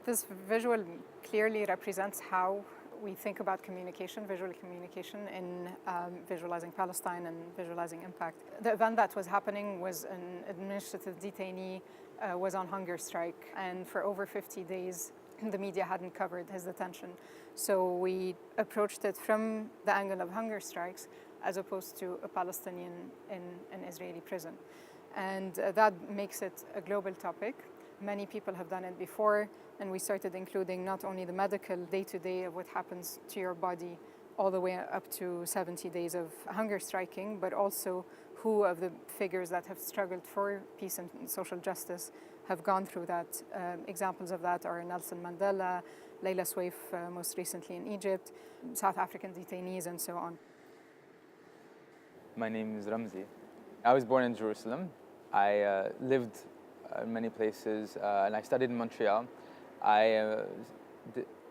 This visual clearly represents how we think about communication, visual communication in Visualizing Palestine and Visualizing Impact. The event that was happening was an administrative detainee was on hunger strike, and for over 50 days the media hadn't covered his detention. So we approached it from the angle of hunger strikes as opposed to a Palestinian in an Israeli prison. And that makes it a global topic. Many people have done it before, and we started including not only the medical day-to-day of what happens to your body all the way up to 70 days of hunger striking, but also who of the figures that have struggled for peace and social justice have gone through that. Examples of that are Nelson Mandela, Leila Swaif, most recently in Egypt, South African detainees, and so on. My name is Ramzi. I was born in Jerusalem. I lived in many places, and I studied in Montreal. I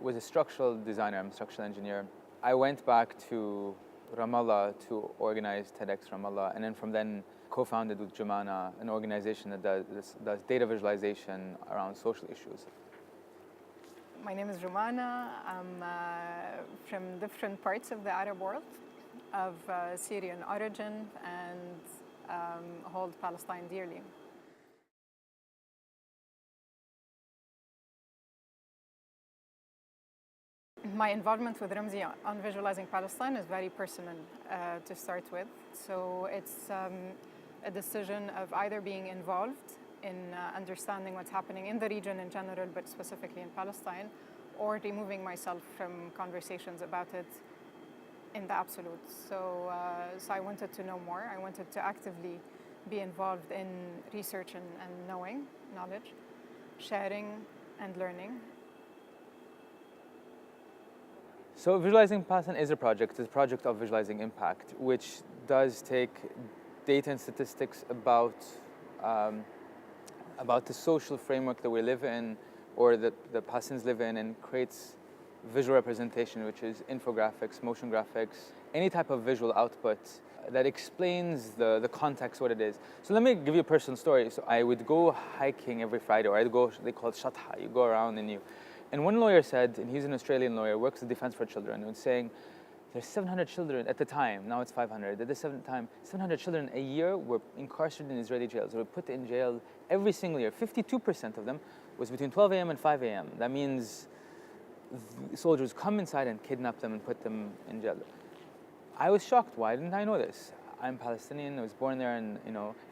was a structural designer, I'm a structural engineer. I went back to Ramallah to organize TEDx Ramallah, and then from then co-founded with Joumana an organization that does data visualization around social issues. My name is Joumana. I'm from different parts of the Arab world, of Syrian origin, and hold Palestine dearly. My involvement with Ramzi on Visualizing Palestine is very personal to start with. So it's a decision of either being involved in understanding what's happening in the region in general, but specifically in Palestine, or removing myself from conversations about it in the absolute. So I wanted to know more. I wanted to actively be involved in research and knowledge, sharing and learning. So Visualizing Palestine is a project of Visualizing Impact, which does take data and statistics about the social framework that we live in, or that the Palestinians live in, and creates visual representation, which is infographics, motion graphics, any type of visual output that explains the context, what it is. So let me give you a personal story. So I would go hiking every Friday, or I'd go, they call it shatha, you go around and one lawyer said, and he's an Australian lawyer, works in Defense for Children, and was saying, there's 700 children at the time, now it's 500, at the 700 children a year were incarcerated in Israeli jails, or were put in jail every single year. 52% of them was between 12 a.m. and 5 a.m. That means soldiers come inside and kidnap them and put them in jail. I was shocked. Why didn't I know this? I'm Palestinian. I was born there, and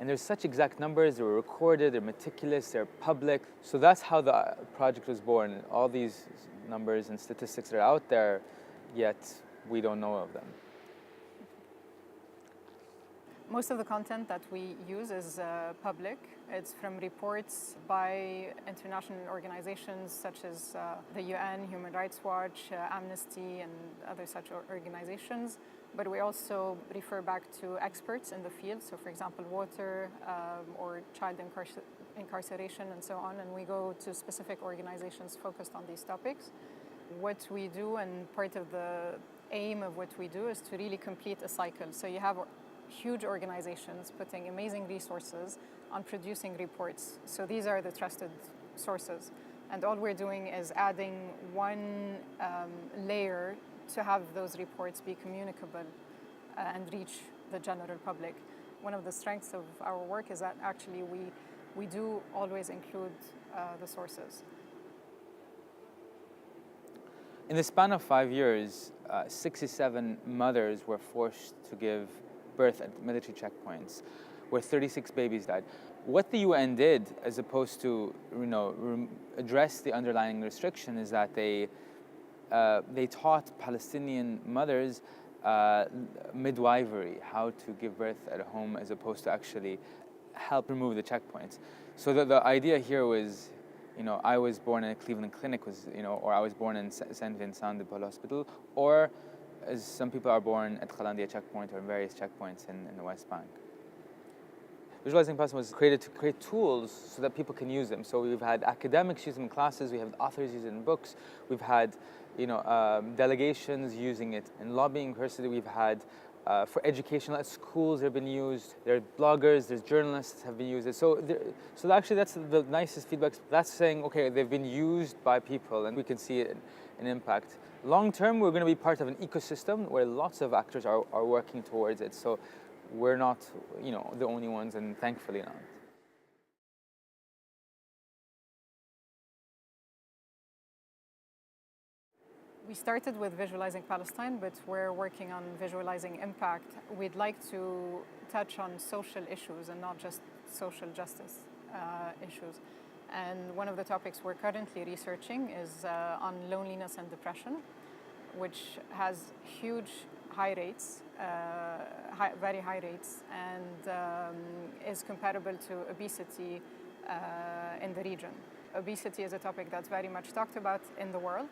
there's such exact numbers. They were recorded. They're meticulous. They're public. So that's how the project was born. All these numbers and statistics are out there, yet we don't know of them. Most of the content that we use is public. It's from reports by international organizations such as the UN, Human Rights Watch, Amnesty, and other such organizations. But we also refer back to experts in the field. So, for example, water or child incarceration and so on. And we go to specific organizations focused on these topics. What we do, and part of the aim of what we do, is to really complete a cycle. So you have huge organizations putting amazing resources on producing reports. So these are the trusted sources. And all we're doing is adding one layer to have those reports be communicable and reach the general public. One of the strengths of our work is that actually we do always include the sources. In the span of 5 years, 67 mothers were forced to give birth at military checkpoints, where 36 babies died. What the UN did, as opposed to address the underlying restriction, is that they taught Palestinian mothers midwifery, how to give birth at home, as opposed to actually help remove the checkpoints. So the idea here was, I was born in a Cleveland clinic, or I was born in Saint Vincent de Paul Hospital, or as some people are born at Qalandia checkpoint or various checkpoints in the West Bank. Visualizing Palestine was created to create tools so that people can use them. So we've had academics use them in classes, we have authors use it in books, we've had delegations using it in lobbying. Personally, we've had For educational, at schools they've been used. There are bloggers, there's journalists have been used. So actually that's the nicest feedback. That's saying, okay, they've been used by people and we can see an impact. Long term, we're going to be part of an ecosystem where lots of actors are working towards it. So we're not, the only ones, and thankfully not. We started with Visualizing Palestine, but we're working on visualizing impact. We'd like to touch on social issues and not just social justice issues. And one of the topics we're currently researching is on loneliness and depression, which has huge high rates, very high rates, and is comparable to obesity in the region. Obesity is a topic that's very much talked about in the world,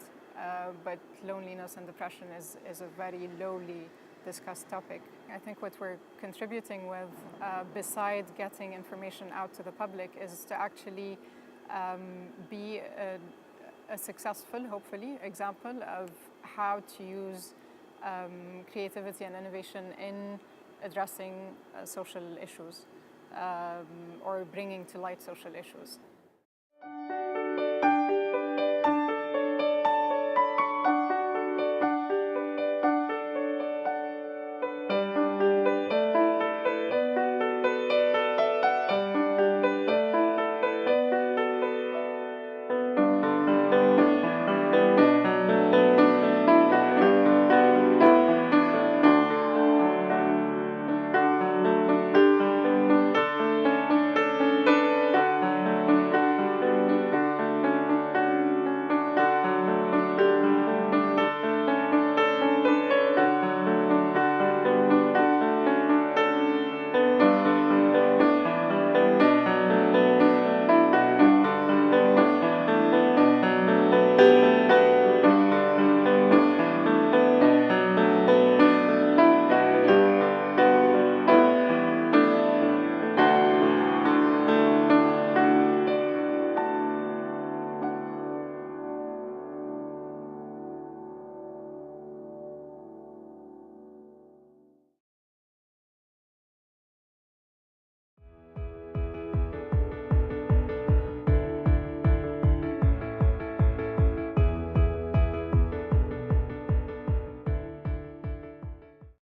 but loneliness and depression is a very lowly discussed topic. I think what we're contributing with, beside getting information out to the public, is to actually be a successful, hopefully, example of how to use creativity and innovation in addressing social issues or bringing to light social issues.